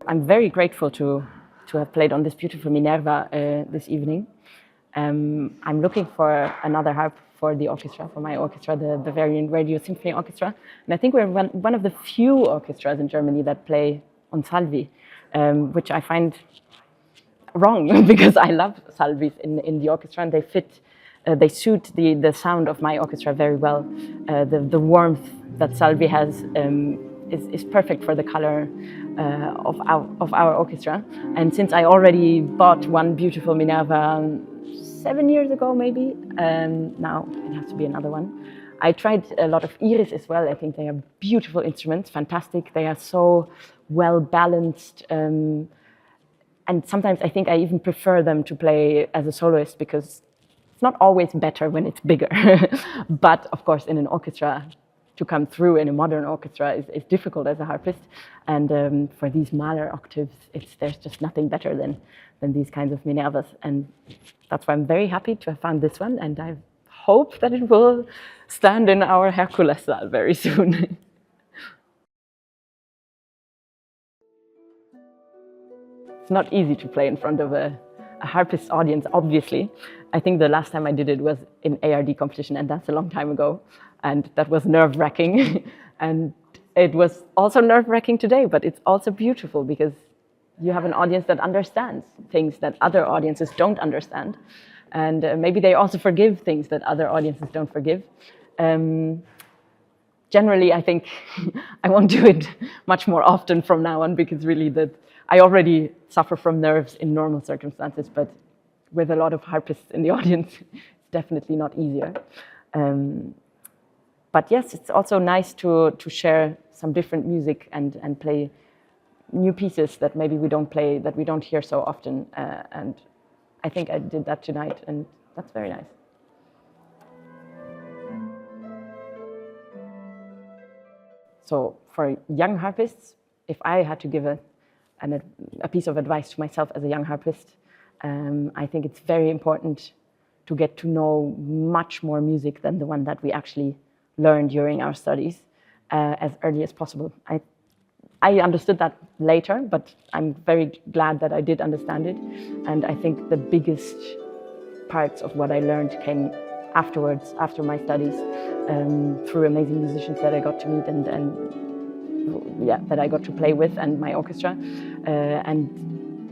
I'm very grateful to have played on this beautiful Minerva this evening. I'm looking for another harp for the orchestra, for my orchestra, the Bavarian Radio Symphony Orchestra. And I think we're one of the few orchestras in Germany that play on salvi, which I find wrong because I love salvis in the orchestra, and they suit the sound of my orchestra very well. The warmth that salvi has is perfect for the color of our orchestra. And since I already bought one beautiful Minerva 7 years ago, maybe, now it has to be another one. I tried a lot of Iris as well. I think they are beautiful instruments, fantastic. They are so well balanced. And sometimes I think I even prefer them to play as a soloist because it's not always better when it's bigger. But of course, in an orchestra, to come through in a modern orchestra is difficult as a harpist. And for these Mahler octaves, there's just nothing better than these kinds of Minervas. And that's why I'm very happy to have found this one. And I hope that it will stand in our Hercules saal very soon. It's not easy to play in front of a harpist audience, obviously. I think the last time I did it was in ARD competition, and that's a long time ago. And that was nerve-wracking. And it was also nerve-wracking today, but it's also beautiful because you have an audience that understands things that other audiences don't understand. And maybe they also forgive things that other audiences don't forgive. Generally, I think I won't do it much more often from now on because really I already suffer from nerves in normal circumstances, but with a lot of harpists in the audience, it's definitely not easier. But yes, it's also nice to share some different music and play new pieces that maybe we don't play, that we don't hear so often. And I think I did that tonight, and that's very nice. So for young harpists, if I had to give a piece of advice to myself as a young harpist, I think it's very important to get to know much more music than the one that we actually learn during our studies as early as possible. I understood that later, but I'm very glad that I did understand it. And I think the biggest parts of what I learned came afterwards, after my studies, through amazing musicians that I got to meet and that I got to play with, and my orchestra. And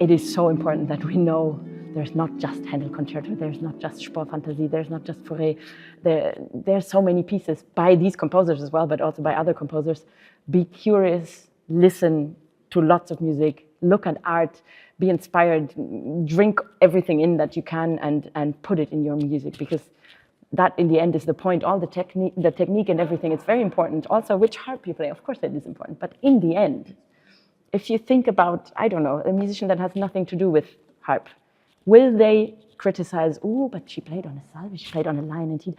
it is so important that we know there's not just Handel concerto, there's not just Sporfantasie, there's not just Fauré. There's so many pieces by these composers as well, but also by other composers. Be curious, listen to lots of music, look at art, be inspired, drink everything in that you can and put it in your music, because that in the end is the point. All the technique and everything, it's very important. Also, which harp you play, of course it is important, but in the end, if you think about, I don't know, a musician that has nothing to do with harp, will they criticize, oh, but she played on a salve, she played on a line and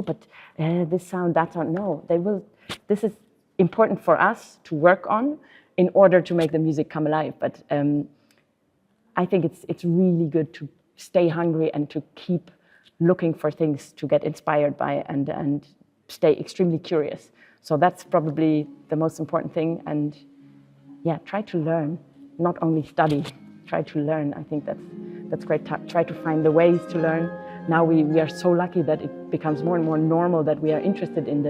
but this sound, that sound? No, they will. This is important for us to work on in order to make the music come alive. But I think it's really good to stay hungry and to keep looking for things to get inspired by and stay extremely curious. So that's probably the most important thing. And yeah, try to learn, not only study, try to learn. I think that's great. Try to find the ways to learn. Now we are so lucky that it becomes more and more normal that we are interested in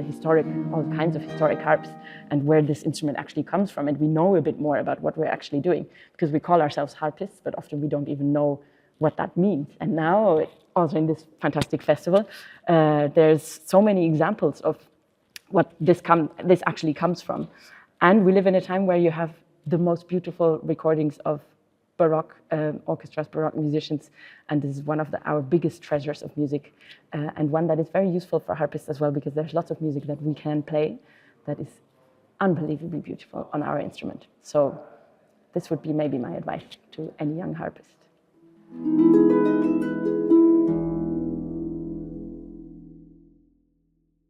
all kinds of historic harps and where this instrument actually comes from. And we know a bit more about what we're actually doing, because we call ourselves harpists, but often we don't even know what that means. And now, also in this fantastic festival, there's so many examples of what this actually comes from. And we live in a time where you have the most beautiful recordings of Baroque orchestras, Baroque musicians, and this is one of our biggest treasures of music, and one that is very useful for harpists as well, because there's lots of music that we can play that is unbelievably beautiful on our instrument. So this would be maybe my advice to any young harpist.